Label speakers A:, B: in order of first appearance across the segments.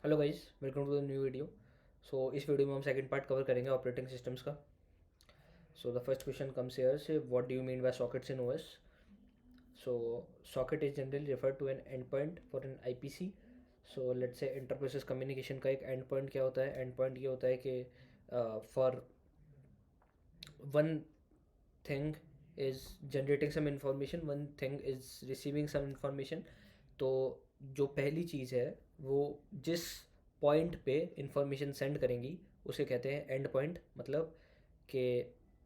A: Hello guys, welcome to the new video. इस वीडियो में हम सेकंड पार्ट कवर करेंगे ऑपरेटिंग सिस्टम्स का। The first question comes here से what do you mean by sockets in OS. Socket is generally refer to an endpoint for an IPC. Let's say inter process communication का एक and point क्या होता है। And point ये होता है कि for one thing is generating some information, one thing is receiving some information. तो जो पहली चीज़ है वो जिस पॉइंट पे इंफॉर्मेशन सेंड करेंगी उसे कहते हैं एंड पॉइंट। मतलब कि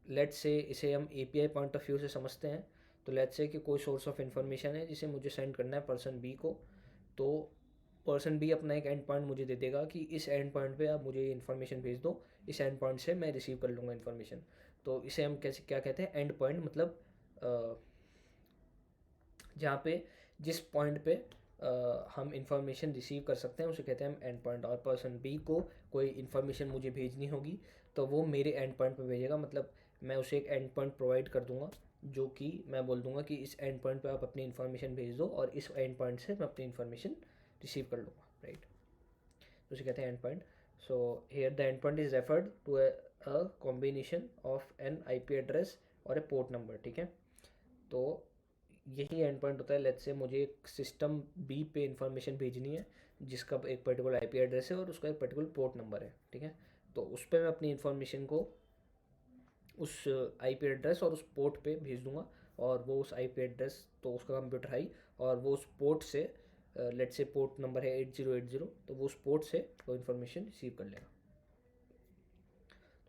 A: लेट्स से इसे हम एपीआई पॉइंट ऑफ व्यू से समझते हैं। तो लेट्स से कि कोई सोर्स ऑफ इंफॉर्मेशन है जिसे मुझे सेंड करना है पर्सन बी को। तो पर्सन बी अपना एक एंड पॉइंट मुझे दे देगा कि इस एंड पॉइंट पे आप मुझे इन्फॉर्मेशन भेज दो, इस एंड पॉइंट से मैं रिसीव कर लूँगा इन्फॉर्मेशन। तो इसे हम कैसे क्या कहते हैं, एंड पॉइंट। मतलब जहाँ पे जिस पॉइंट पे हम इंफॉर्मेशन रिसीव कर सकते हैं उसे कहते हैं हम एंड पॉइंट। और पर्सन बी को कोई इन्फॉर्मेशन मुझे भेजनी होगी तो वो मेरे एंड पॉइंट पे भेजेगा। मतलब मैं उसे एक एंड पॉइंट प्रोवाइड कर दूंगा जो कि मैं बोल दूंगा कि इस एंड पॉइंट पे आप अपनी इन्फॉर्मेशन भेज दो और इस एंड पॉइंट से मैं अपनी इन्फॉर्मेशन रिसीव कर लूँगा, राइट। तो उसे कहते हैं end point. So here the end point is referred to a combination of an IP address और ए पोर्ट नंबर, ठीक है। तो यही एंड पॉइंट होता है। लेट्स से मुझे एक सिस्टम बी पे इंफॉर्मेशन भेजनी है जिसका एक पर्टिकुलर आईपी एड्रेस है और उसका एक पर्टिकुलर पोर्ट नंबर है, ठीक है। तो उस पर मैं अपनी इन्फॉर्मेशन को उस आईपी एड्रेस और उस पोर्ट पे भेज दूंगा और वो उस आईपी एड्रेस तो उसका कंप्यूटर हाई और वो उस पोर्ट से लेट्स से पोर्ट नंबर है 8080, तो वो उस पोर्ट से वो इन्फॉर्मेशन रिसीव कर लेगा।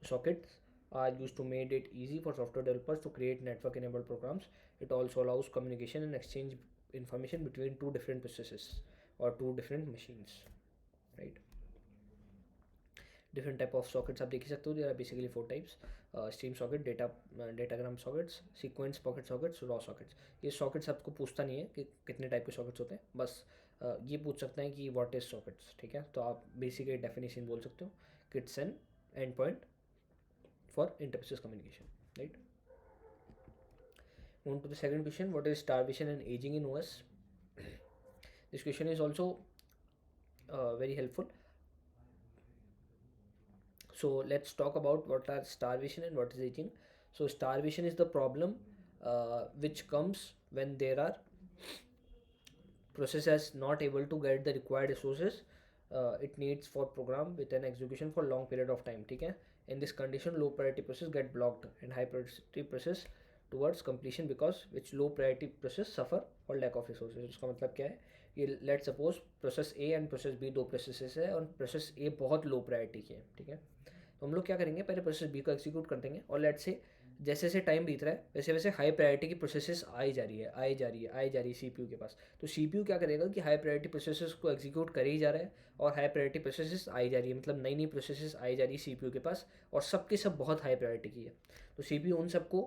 A: Sockets are used to make it easy for software developers to create network-enabled programs. It also allows communication and exchange information between two different processes or two different machines, right? Different type of sockets आप देख ही सकते हो। There are basically four types: stream socket, datagram sockets, sequence pocket sockets, raw sockets. ये sockets आपको पूछता नहीं है कि कितने टाइप के sockets होते हैं, बस ये पूछ सकते हैं कि what is sockets, ठीक है। तो आप basically definition बोल सकते हो कि it's an endpoint for inter-process communication, right? On to the second question: what is starvation and aging in OS? This question is also very helpful. So let's talk about what are starvation and what is aging. So starvation is the problem which comes when there are processes not able to get the required resources it needs for program with an execution for long period of time, ठीक है। In this condition low priority process get blocked and high priority process towards completion because which low priority process suffer for lack of resources। इसका मतलब क्या है, ये let suppose process A and process B दो processes है और process ए बहुत low priority की है, ठीक है। तो हम लोग क्या करेंगे, पहले प्रोसेस बी को एग्जीक्यूट कर देंगे और लेट से जैसे जैसे टाइम बीत रहा है वैसे वैसे हाई प्रायोरिटी की प्रोसेसेस आई जा रही है आई जा रही है आई जा रही है सीपीयू के पास। तो सीपीयू क्या करेगा कि हाई प्रायोरिटी प्रोसेसेस को एग्जीक्यूट कर ही जा रहा है और हाई प्रायोरिटी प्रोसेसेस आई जा रही है, मतलब नई नई प्रोसेसेस आई जा रही है सीपीयू के पास और सबके सब बहुत हाई प्रायोरिटी की है। तो सीपीयू उन सबको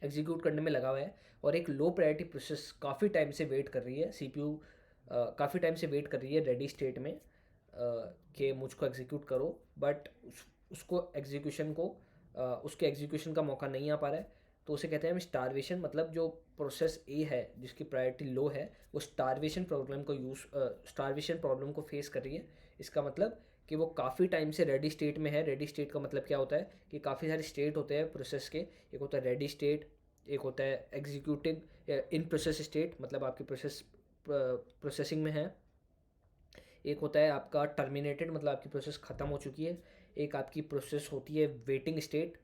A: एग्जीक्यूट करने में लगा हुआ है और एक लो प्रायोरिटी प्रोसेस काफ़ी टाइम से वेट कर रही है। सीपीयू काफ़ी टाइम से वेट कर रही है रेडी स्टेट में कि मुझको एग्जीक्यूट करो, बट उसको एग्जीक्यूशन को उसके एग्जीक्यूशन का मौका नहीं आ पा रहा है। तो उसे कहते हैं हम स्टारवेशन। मतलब जो प्रोसेस ए है जिसकी प्रायोरिटी लो है वो स्टारवेशन प्रॉब्लम को फेस कर रही है। इसका मतलब कि वो काफ़ी टाइम से रेडी स्टेट में है। रेडी स्टेट का मतलब क्या होता है कि काफ़ी सारे स्टेट होते हैं प्रोसेस के। एक होता है रेडी स्टेट, एक होता है एग्जीक्यूटिंग इन प्रोसेस स्टेट, मतलब आपकी प्रोसेस प्रोसेसिंग में है। एक होता है आपका टर्मिनेटेड, मतलब आपकी प्रोसेस ख़त्म हो चुकी है। एक आपकी प्रोसेस होती है वेटिंग स्टेट,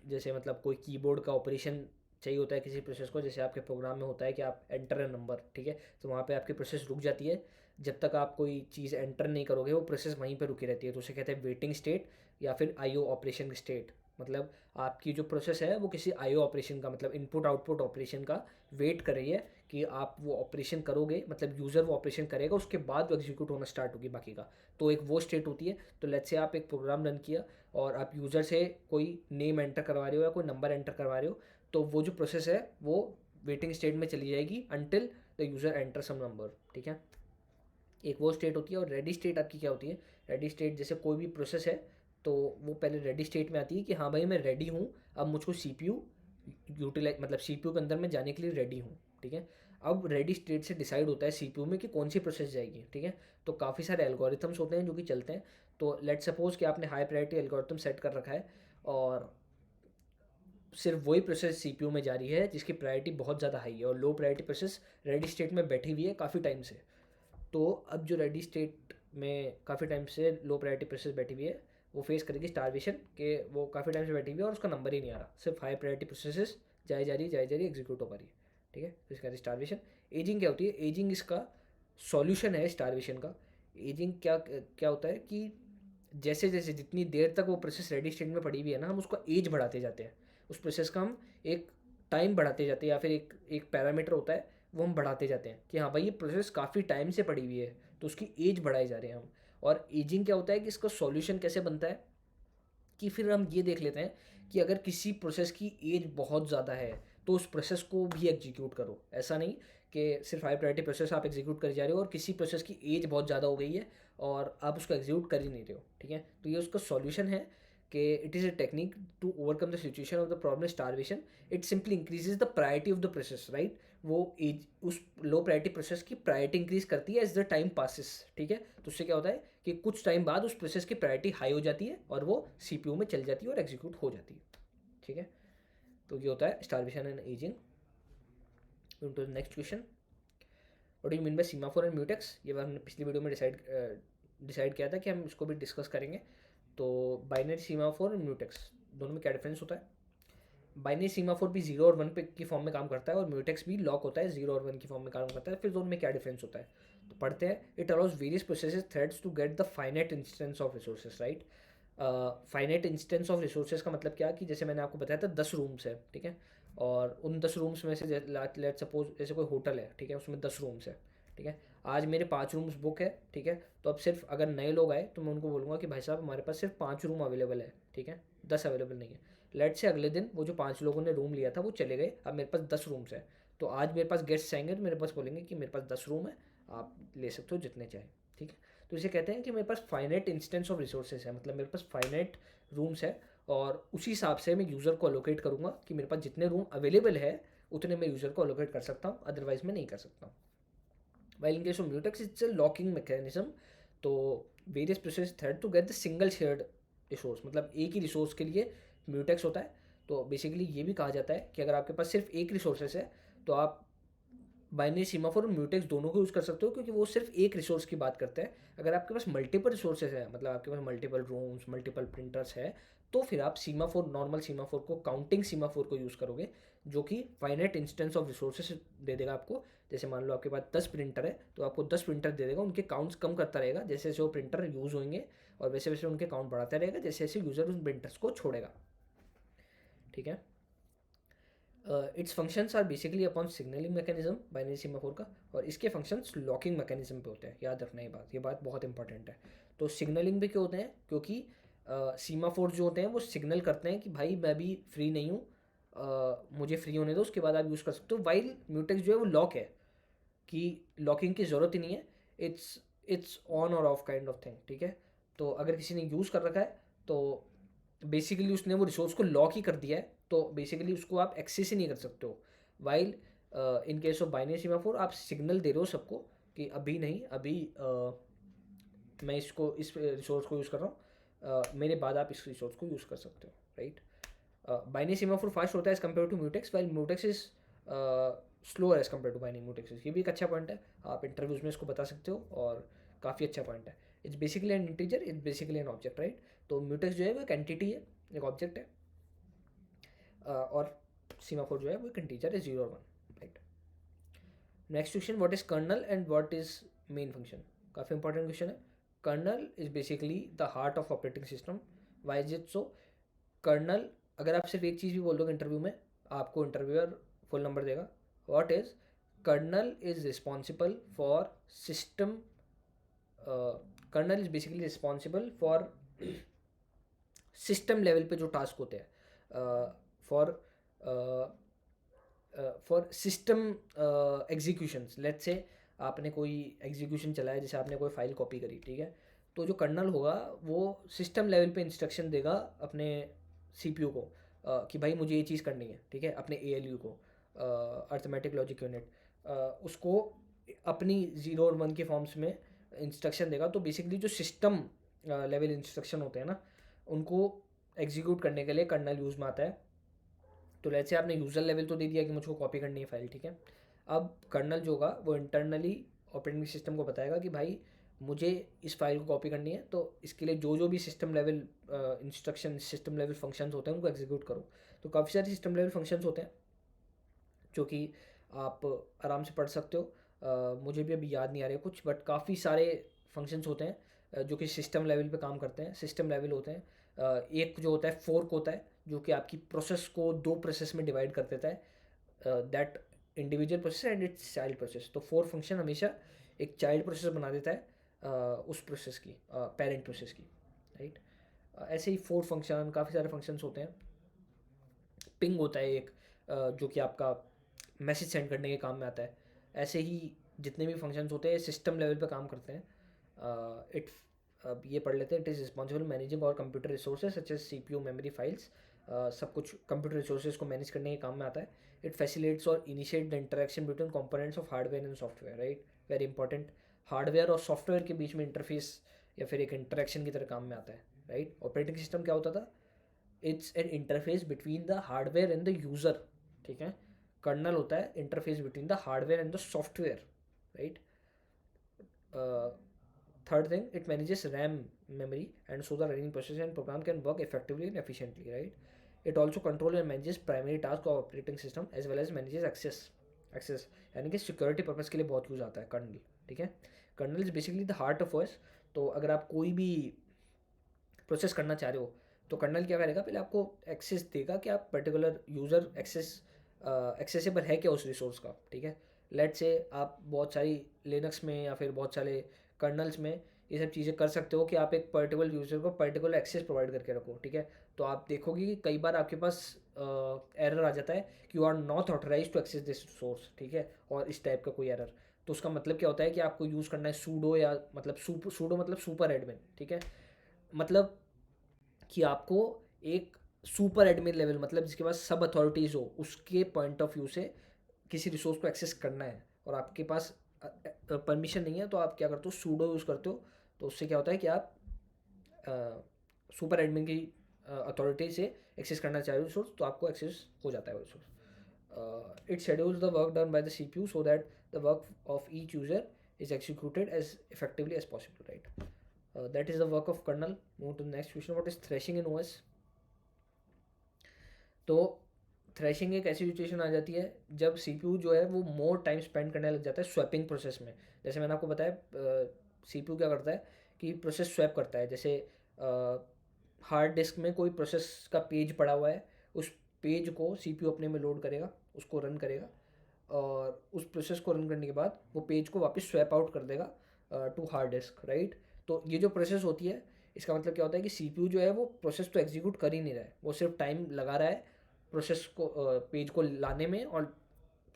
A: जैसे मतलब कोई कीबोर्ड का ऑपरेशन चाहिए होता है किसी प्रोसेस को, जैसे आपके प्रोग्राम में होता है कि आप एंटर अ नंबर, ठीक है। तो वहाँ पे आपकी प्रोसेस रुक जाती है, जब तक आप कोई चीज़ एंटर नहीं करोगे वो प्रोसेस वहीं पे रुकी रहती है। तो उसे कहते हैं वेटिंग स्टेट या फिर आईओ ऑपरेशन स्टेट। मतलब आपकी जो प्रोसेस है वो किसी आईओ ऑपरेशन का, मतलब इनपुट आउटपुट ऑपरेशन का वेट कर रही है कि आप वो ऑपरेशन करोगे, मतलब यूज़र वो ऑपरेशन करेगा उसके बाद वो एग्जीक्यूट होना स्टार्ट होगी बाकी का। तो एक वो स्टेट होती है। तो लेट्स से आप एक प्रोग्राम रन किया और आप यूज़र से कोई नेम एंटर करवा रहे हो या कोई नंबर एंटर करवा रहे हो, तो वो जो प्रोसेस है वो वेटिंग स्टेट में चली जाएगी until the user enter some number, ठीक है। एक वो स्टेट होती है। और रेडी स्टेट आपकी क्या होती है, रेडी स्टेट जैसे कोई भी प्रोसेस है तो वो पहले रेडी स्टेट में आती है कि हाँ भाई मैं रेडी हूँ, अब मुझको सीपीयू यूटिलाइज, मतलब सीपीयू के अंदर मैं जाने के लिए रेडी हूँ, ठीक है। अब रेडी स्टेट से डिसाइड होता है सीपीयू में कि कौन सी प्रोसेस जाएगी, ठीक है। तो काफ़ी सारे एल्गोरिथम्स होते हैं जो कि चलते हैं। तो लेट सपोज कि आपने हाई प्रायोरिटी एल्गोरिथम सेट कर रखा है और सिर्फ वही प्रोसेस सीपीयू में जा रही है जिसकी प्रायोरिटी बहुत ज़्यादा हाई है, और लो प्रायोरिटी प्रोसेस रेडी स्टेट में बैठी हुई है काफ़ी टाइम से। तो अब जो रेडी स्टेट में काफ़ी टाइम से लो प्रायोरिटी प्रोसेस बैठी हुई है वो फेस करेगी स्टारवेशन, के वो काफ़ी टाइम से बैठी हुई है और उसका नंबर ही नहीं आ रहा, सिर्फ हाई प्रायोरिटी प्रोसेस जाए जा रही एग्जीक्यूट हो पा रही है, ठीक है। तो इसका स्टारवेशन। एजिंग क्या होती है? एजिंग इसका सॉल्यूशन है स्टारवेशन का। एजिंग क्या क्या होता है कि जैसे जैसे जितनी देर तक वो प्रोसेस रेडी स्टेट में पड़ी हुई है ना, हम उसका एज बढ़ाते जाते हैं। उस प्रोसेस का हम एक टाइम बढ़ाते जाते हैं, या फिर एक एक पैरामीटर होता है वो हम बढ़ाते जाते हैं कि हाँ भाई ये प्रोसेस काफ़ी टाइम से पड़ी हुई है, तो उसकी एज बढ़ाए जा रहे हैं हम। और एजिंग क्या होता है कि इसका सॉल्यूशन कैसे बनता है कि फिर हम ये देख लेते हैं कि अगर किसी प्रोसेस की एज बहुत ज़्यादा है तो उस प्रोसेस को भी एग्जीक्यूट करो। ऐसा नहीं कि सिर्फ हाई प्रायोरिटी प्रोसेस आप एग्जीक्यूट कर जा रहे हो और किसी प्रोसेस की एज बहुत ज़्यादा हो गई है और आप उसको एग्जीक्यूट कर ही नहीं रहे हो, ठीक है। तो ये उसका सॉल्यूशन है कि it is a technique to overcome the situation of the problem starvation. It simply increases the priority of the process, right. वो एज उस लो प्रायोरिटी प्रोसेस की प्रायोरिटी इंक्रीज करती है एज द टाइम पासिस, ठीक है। तो उससे क्या होता है कि कुछ टाइम बाद उस प्रोसेस की प्रायोरिटी हाई हो जाती है और वो सीपीयू में चल जाती है और एग्जीक्यूट हो जाती है, ठीक है। तो ये होता है starvation and ageing. To the next question, what do you mean by semaphore and mutex? ये बात हमने पिछली वीडियो में डिसाइड किया था कि हम इसको भी डिस्कस करेंगे। तो बाइनरी सीमाफोर और म्यूटेक्स दोनों में क्या डिफरेंस होता है? बाइनरी सीमाफोर भी 0 और 1 पे की फॉर्म में काम करता है और म्यूटेक्स भी लॉक होता है 0 और 1 की फॉर्म में काम करता है। फिर दोनों में क्या डिफरेंस होता है तो पढ़ते हैं। It allows various processes threads to get the finite instance of resources, right. Finite instance of resources का मतलब क्या कि जैसे मैंने आपको बताया था 10 रूम्स है, ठीक है। और उन 10 रूम्स में से लेट सपोज जैसे कोई होटल है, ठीक है, उसमें 10 रूम्स है, ठीक है। आज मेरे 5 रूम्स बुक है, ठीक है। तो अब सिर्फ अगर नए लोग आए तो मैं उनको बोलूँगा कि भाई साहब हमारे पास सिर्फ 5 रूम अवेलेबल है, ठीक है, 10 अवेलेबल नहीं है। लेट से अगले दिन वो जो 5 लोगों ने रूम लिया था वो चले गए, अब मेरे पास 10 रूम्स है। तो आज मेरे पास गेस्ट आएंगे तो मेरे पास बोलेंगे कि मेरे पास 10 रूम है, आप ले सकते हो जितने चाहे, ठीक है। तो इसे कहते हैं कि मेरे पास फाइनाइट इंस्टेंस ऑफ रिसोर्सेज है, मतलब मेरे पास फाइनाइट रूम्स है और उसी हिसाब से मैं यूज़र को अलोकेट करूँगा कि मेरे पास जितने रूम अवेलेबल है उतने मैं यूज़र को अलोकेट कर सकता हूँ, अदरवाइज मैं नहीं कर सकता हूँ। While in case of mutex, it's a locking mechanism. तो various process thread to get the single shared resource, मतलब एक ही रिसोर्स के लिए म्यूटेक्स होता है। तो बेसिकली ये भी कहा जाता है कि अगर आपके पास सिर्फ एक रिसोर्सेस है तो आप बाइनरी सीमाफोर और म्यूटेक्स दोनों को यूज़ कर सकते हो, क्योंकि वो सिर्फ एक रिसोर्स की बात करते हैं। अगर आपके पास मल्टीपल रिसोर्सेज है, मतलब आपके पास मल्टीपल रूम्स, मल्टीपल प्रिंटर्स है, तो फिर आप सीमाफोर, नॉर्मल सीमाफोर को, काउंटिंग सीमाफोर को यूज़ करोगे, जो कि फाइनाइट इंस्टेंस ऑफ रिसोर्सेज दे देगा आपको। जैसे मान लो आपके पास 10 प्रिंटर है तो आपको 10 प्रिंटर दे देगा, उनके काउंट्स कम करता रहेगा जैसे जैसे वो प्रिंटर यूज़ होंगे, और वैसे वैसे उनके काउंट बढ़ाता रहेगा जैसे जैसे यूज़र उन प्रिंटर्स को छोड़ेगा, ठीक है। Its functions are basically upon signalling mechanism binary semaphore का, और इसके फंक्शंस लॉकिंग मैकेनिज्म पे होते हैं। याद रखना ये बात बहुत इंपॉर्टेंट है। तो सिग्नलिंग पे क्यों होते हैं? क्योंकि सीमाफोर जो होते हैं वो सिग्नल करते हैं कि भाई मैं भी फ्री नहीं हूँ, मुझे फ्री होने दो, उसके बाद आप यूज़ कर सकते हो। वाइल म्यूटेक्स जो है वो लॉक है, कि लॉकिंग की ज़रूरत ही नहीं है, इट्स इट्स ऑन और ऑफ काइंड ऑफ थिंग, ठीक है। तो अगर किसी ने यूज़ कर रखा है तो बेसिकली उसने वो रिसोर्स को लॉक ही कर दिया है, तो बेसिकली उसको आप एक्सेस ही नहीं कर सकते हो। While in case of binary semaphore आप सिग्नल दे रहे हो सबको कि अभी नहीं, अभी मैं इसको, इस रिसोर्स को यूज़ कर रहा हूँ, मेरे बाद आप इस रिसोर्स को यूज़ कर सकते हो, राइट। बाइनरी सीमाफोर फास्ट होता है as compare to mutex, while mutex is slower as compare to binary mutex. ये भी एक अच्छा पॉइंट है, आप इंटरव्यूज में इसको बता सकते हो और काफ़ी अच्छा पॉइंट है। It's basically N integer, it's basically an object, right. तो म्यूटेक्स जो है वो एक एंटिटी है, एक ऑब्जेक्ट है, और सीमाफोर जो है वो एक इंटीजर है, 0 और 1, right. Next question, what is kernel and what is main function? काफ़ी इंपॉर्टेंट क्वेश्चन है। Kernel is basically the heart of operating system. Why is it so? Kernel, अगर आप सिर्फ एक चीज़ भी बोल दोगे इंटरव्यू में, आपको इंटरव्यूअर फुल नंबर देगा। What is kernel? Is responsible for system, kernel is basically responsible for system level पे जो टास्क होते हैं, for for system executions. Let's say आपने कोई एग्जीक्यूशन चलाया, जैसे आपने कोई फाइल कॉपी करी, ठीक है। तो जो कर्नल होगा वो सिस्टम लेवल पे इंस्ट्रक्शन देगा अपने सीपीयू को, कि भाई मुझे ये चीज़ करनी है, ठीक है, अपने एएलयू को, अर्थमेटिक लॉजिक यूनिट। उसको अपनी 0 और 1 के फॉर्म्स में इंस्ट्रक्शन देगा। तो बेसिकली जो सिस्टम लेवल इंस्ट्रक्शन होते हैं ना, उनको एग्जीक्यूट करने के लिए कर्नल यूज़ में आता है। तो लेट्स से आपने यूज़र लेवल तो दे दिया कि मुझको कॉपी करनी है फाइल, ठीक है। अब कर्नल जो होगा वो इंटरनली ऑपरेटिंग सिस्टम को बताएगा कि भाई मुझे इस फाइल को कॉपी करनी है, तो इसके लिए जो जो भी system level instruction, system level functions होते हैं उनको एग्जीक्यूट करो। तो काफ़ी सारे सिस्टम लेवल फंक्शंस होते हैं जो कि आप आराम से पढ़ सकते हो। मुझे भी अभी याद नहीं आ रहे कुछ, बट काफ़ी सारे फंक्शंस होते हैं जो कि सिस्टम लेवल पे काम करते हैं, सिस्टम लेवल होते हैं। एक जो होता है फोर्क होता है, जो कि आपकी प्रोसेस को 2 प्रोसेस में डिवाइड कर देता है, that individual process and it's child process. तो फोर्क फंक्शन हमेशा एक चाइल्ड प्रोसेस बना देता है उस प्रोसेस की, पेरेंट प्रोसेस की, राइट। ऐसे ही फोर्क फंक्शन, काफ़ी सारे फंक्शंस होते हैं। पिंग होता है एक, जो कि आपका मैसेज सेंड करने के काम में आता है। ऐसे ही जितने भी फंक्शंस होते हैं सिस्टम लेवल पे काम करते हैं। इट अब ये पढ़ लेते हैं। इट इज़ रिस्पॉन्सिबल मैनेजिंग और computer resources such as CPU, memory, files. सब कुछ कंप्यूटर रिसोर्सेज को मैनेज करने के काम में आता है। इट फैसिलिटेट्स और initiate the interaction between components of hardware and software, right. Very important, hardware और सॉफ्टवेयर के बीच में इंटरफेस या फिर एक इंटरेक्शन की तरह काम में आता है, राइट। ऑपरेटिंग सिस्टम क्या होता था? It's an interface between the hardware and the user, ठीक है। कर्नल होता है interface between the hardware and the software, right. Third thing, it manages RAM, memory, and so the running process and program can work effectively and efficiently, right। it also control and manages primary task of operating system as well as manages access यानी कि security purpose के लिए बहुत use आता है kernel, ठीक है। Kernel is basically the heart of OS. तो अगर आप कोई भी प्रोसेस करना चाह रहे हो तो कर्नल क्या करेगा, पहले आपको एक्सेस देगा कि आप पर्टिकुलर यूज़र एक्सेसिबल है क्या उस रिसोर्स का, ठीक है। लेट से आप बहुत सारी लिनक्स में या फिर बहुत सारे कर्नल्स में ये सब चीज़ें कर सकते हो कि आप एक पर्टिकुलर यूज़र को पर्टिकुलर एक्सेस प्रोवाइड करके रखो, ठीक है। तो आप देखोगे कि कई बार आपके पास एरर आ जाता है कि you are not authorize to access this source, ठीक है। और इस टाइप का कोई एरर, तो उसका मतलब क्या होता है कि आपको यूज़ करना है सूडो, या मतलब सूडो मतलब सुपर एडमिन, ठीक है। मतलब कि आपको एक सुपर एडमिन लेवल, मतलब जिसके पास सब अथॉरिटीज़ हो, उसके पॉइंट ऑफ व्यू से किसी रिसोर्स को एक्सेस करना है और आपके पास परमिशन नहीं है, तो आप क्या करते हो, सूडो यूज़ करते हो। तो उससे क्या होता है कि आप सुपर एडमिन की अथॉरिटी से एक्सेस करना चाहे रिसोर्स, तो आपको एक्सेस हो जाता है वो resource. It schedules the work done by the CPU so that the work of each user is executed as effectively as possible, right। That is the work of kernel. Move to the next question, what is thrashing in OS? तो threshing एक ऐसी situation आ जाती है जब CPU जो है वो more time spend करने लग जाता है स्वैपिंग प्रोसेस में। जैसे मैंने आपको बताया, CPU क्या करता है कि प्रोसेस स्वैप करता है। जैसे हार्ड डिस्क में कोई प्रोसेस का पेज पड़ा हुआ है, उस पेज को CPU अपने में लोड करेगा, उसको रन करेगा, और उस प्रोसेस को रन करने के बाद वो पेज को वापस स्वैप आउट कर देगा टू हार्ड डिस्क, राइट। तो ये जो प्रोसेस होती है, इसका मतलब क्या होता है कि CPU जो है वो प्रोसेस तो एग्जीक्यूट कर ही नहीं रहा है, वो सिर्फ टाइम लगा रहा है प्रोसेस को, पेज को लाने में और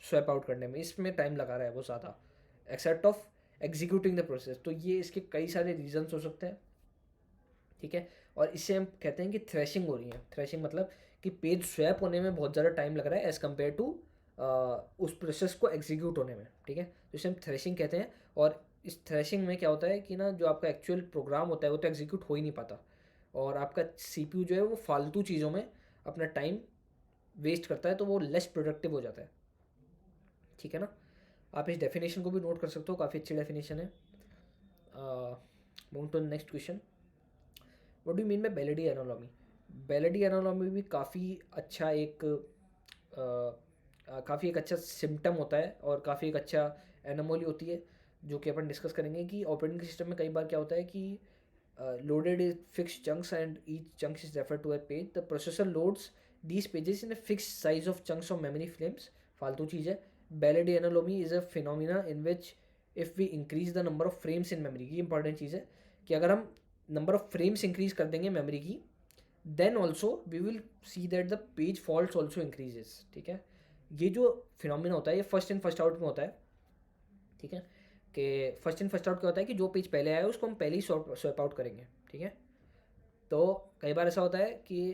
A: स्वैप आउट करने में, इसमें टाइम लगा रहा है वो ज़्यादा, except of executing the process. तो ये इसके कई सारे रीजंस हो सकते हैं, ठीक है। और इससे हम कहते हैं कि थ्रेशिंग हो रही है। थ्रेशिंग मतलब कि पेज स्वैप होने में बहुत ज़्यादा टाइम लग रहा है एज़ कम्पेयर टू उस प्रोसेस को एग्जीक्यूट होने में, ठीक है। तो इसे हम थ्रेशिंग कहते हैं। और इस थ्रेशिंग में क्या होता है कि ना, जो आपका एक्चुअल प्रोग्राम होता है वो तो एग्जीक्यूट हो ही नहीं पाता, और आपका CPU जो है वो फालतू चीज़ों में अपना टाइम वेस्ट करता है, तो वो लेस प्रोडक्टिव हो जाता है, ठीक है ना। आप इस डेफिनेशन को भी नोट कर सकते हो, काफ़ी अच्छी डेफिनेशन है। Move to the next question, what do mean by Belady anomaly? Belady anomaly भी काफ़ी अच्छा एक काफ़ी एक अच्छा सिम्टम होता है और काफ़ी एक अच्छा एनोमोली होती है, जो कि अपन डिस्कस करेंगे कि ऑपरेटिंग सिस्टम में कई बार क्या होता है कि loaded is fix chunks and each chunks is refer to a page, the processor loads these pages in a fix size of chunks of memory frames. फालतू चीज़ है। Belady anomaly is a phenomena in which if we increase the number of frames in memory, ये important चीज़ है कि अगर हम number of frames increase कर देंगे मेमोरी की, then also we will see that the page fault also increases, ठीक है। ये जो फिनोमिना होता है ये फर्स्ट इन फर्स्ट आउट में होता है, ठीक है। कि फर्स्ट इन फर्स्ट आउट क्या होता है कि जो पेज पहले आया है उसको हम पहले ही स्वैप आउट करेंगे, ठीक है। तो कई बार ऐसा होता है कि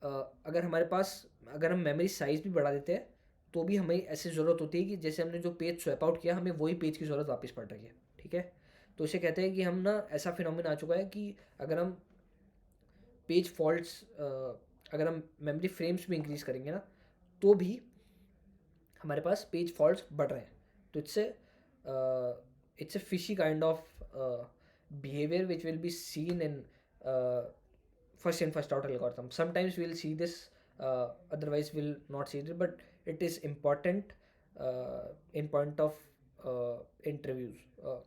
A: अगर हमारे पास, अगर हम मेमोरी साइज़ भी बढ़ा देते हैं तो भी हमें ऐसी ज़रूरत होती है कि जैसे हमने जो पेज स्वैप आउट किया, हमें वही पेज की ज़रूरत वापस पड़ रही है, ठीक है। तो इसे कहते हैं कि हम ना, ऐसा फिनोमेना आ चुका है कि अगर हम पेज फॉल्ट्स, अगर हम मेमोरी फ्रेम्स भी इंक्रीज़ करेंगे ना, तो भी हमारे पास पेज फॉल्ट्स बढ़ रहे हैं। तो it's a fishy kind of behavior which will be seen in uh, first in first out algorithm. Sometimes we'll see this, otherwise we'll not see it, but it is important in point of interviews.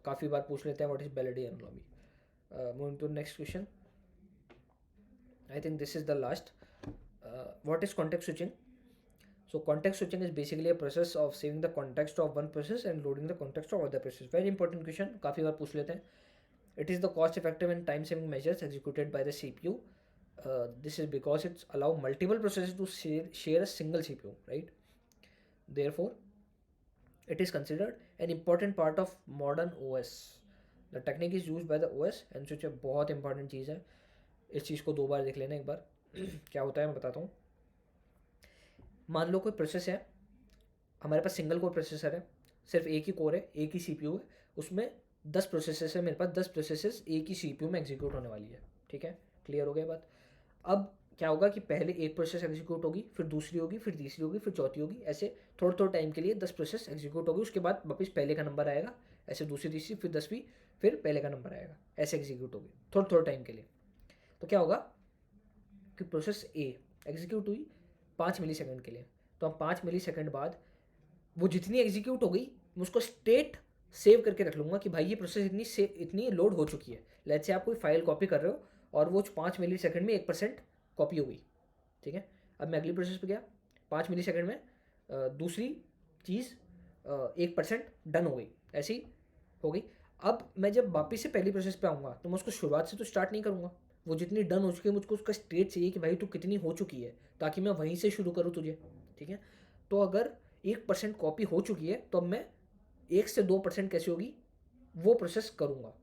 A: काफ़ी बार पूछ लेते हैं what is Baladi analogy. Moving to the next question. I think this is the last. What is context switching? So context switching is basically a process of saving the context of one process and loading the context of other process. Very important question, काफ़ी बार पूछ लेते हैं. It is the cost effective and time saving measures executed by the CPU. This is because it's allow multiple processes to share a single CPU, right? Therefore, it is considered an important part of modern OS. The technique is used by the OS and switch बहुत important चीज़ है. इस चीज़ को 2 बार देख लेना एक बार. क्या होता है मैं बताता हूँ. मान लो कोई प्रोसेस है, हमारे पास सिंगल कोर प्रोसेसर है, सिर्फ एक ही कोर है, एक ही CPU है, उसमें 10 प्रोसेसेस है, मेरे पास 10 प्रोसेसेस एक ही CPU में एग्जीक्यूट होने वाली है, ठीक है. क्लियर हो गया बात. अब क्या होगा कि पहले एक प्रोसेस एग्जीक्यूट होगी, फिर दूसरी होगी, फिर तीसरी होगी, फिर चौथी होगी, ऐसे थोड़े थोड़े टाइम के लिए 10 प्रोसेस एग्जीक्यूट होगी. उसके बाद वापस पहले का नंबर आएगा, ऐसे दूसरी तीसरी फिर 10वीं, फिर पहले का नंबर आएगा, ऐसे एग्जीक्यूट होगी थोड़े थोड़े टाइम के लिए. तो क्या होगा कि प्रोसेस ए एग्जीक्यूट हुई 5 मिली सेकेंड के लिए, तो हम 5 मिली सेकेंड बाद वो जितनी एग्जीक्यूट हो गई, मैं उसको स्टेट सेव करके रख लूँगा कि भाई ये प्रोसेस इतनी लोड हो चुकी है. लेट्स से आप कोई फाइल कॉपी कर रहे हो और वो 5 मिली सेकेंड में 1% कॉपी हो गई, ठीक है. अब मैं अगली प्रोसेस पे गया, 5 मिली सेकेंड में दूसरी चीज़ 1% डन हो गई, ऐसी हो गई. अब मैं जब वापस से पहली प्रोसेस पे आऊँगा तो मैं उसको शुरुआत से तो स्टार्ट नहीं करूँगा. वो जितनी डन हो चुकी है मुझको उसका स्टेट चाहिए कि भाई तू कितनी हो चुकी है, ताकि मैं वहीं से शुरू करूँ तुझे, ठीक है. तो अगर 1% कॉपी हो चुकी है तो अब मैं 1 से 2% कैसे होगी वो प्रोसेस करूँगा,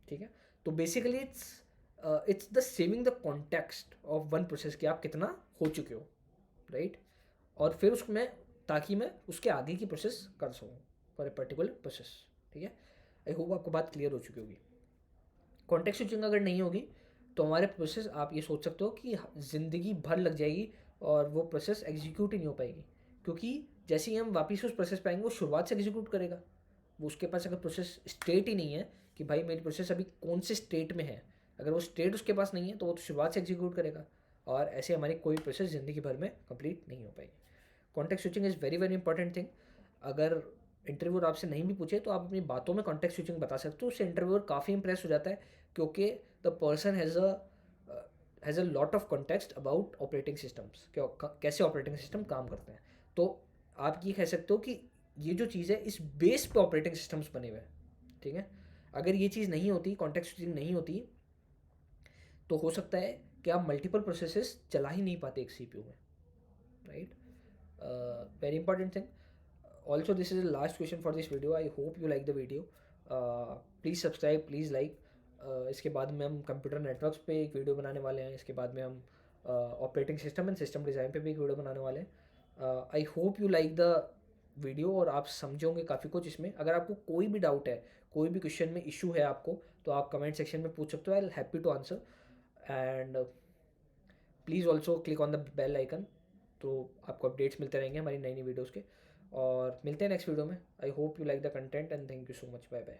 A: ठीक है. तो basically it's the saving the context of one process कि आप कितना हो चुके हो, राइट. और फिर उसमें ताकि मैं उसके आगे की प्रोसेस कर सकूँ फॉर ए पर्टिकुलर प्रोसेस, ठीक है. आई होप आपको बात क्लियर हो चुकी होगी. कॉन्टेक्स्ट स्विचिंग अगर नहीं होगी तो हमारे प्रोसेस, आप ये सोच सकते हो कि ज़िंदगी भर लग जाएगी और वो प्रोसेस एग्जीक्यूट ही नहीं हो पाएगी, क्योंकि जैसे ही हम वापस उस प्रोसेस पे आएंगे वो शुरुआत से एग्जीक्यूट करेगा. वो उसके पास अगर प्रोसेस स्टेट ही नहीं है कि भाई मेरी प्रोसेस अभी कौन से स्टेट में है, अगर वो स्टेट उसके पास नहीं है तो वो तो शुरुआत से एग्जीक्यूट करेगा, और ऐसे हमारी कोई प्रोसेस ज़िंदगी भर में कंप्लीट नहीं हो पाएगी. Context switching is very very important thing. अगर इंटरव्यूअर आपसे नहीं भी पूछे तो आप अपनी बातों में कॉन्टेक्स्ट स्विचिंग बता सकते हो, उससे इंटरव्यूअर काफ़ी इंप्रेस हो जाता है, क्योंकि the person has a lot of context about operating systems, कैसे ऑपरेटिंग सिस्टम काम करते हैं. तो आप ये कह सकते हो कि ये जो चीज़ है इस बेस पे ऑपरेटिंग सिस्टम्स बने हुए हैं, ठीक है. अगर ये चीज़ नहीं होती, कॉन्टेक्स्ट स्विचिंग नहीं होती, तो हो सकता है कि आप मल्टीपल प्रोसेसेस चला ही नहीं पाते एक CPU में, right. Very important thing. Also, this is the last question for this video. I hope you like the video. Please subscribe, please like. इसके बाद में हम कंप्यूटर नेटवर्क्स पे एक वीडियो बनाने वाले हैं. इसके बाद में हम operating system and system design पे भी एक वीडियो बनाने वाले हैं. आई hope you like the video और आप समझोगे काफ़ी कुछ इसमें. अगर आपको कोई भी डाउट है, कोई भी क्वेश्चन में इशू है आपको, तो आप कमेंट सेक्शन में पूछ सकते हो. I'll happy to answer. And please also click on the bell icon, तो आपको अपडेट्स मिलते रहेंगे हमारी नई नई वीडियोज़ के. और मिलते हैं नेक्स्ट वीडियो में. I hope you like the content and thank you so much. Bye bye.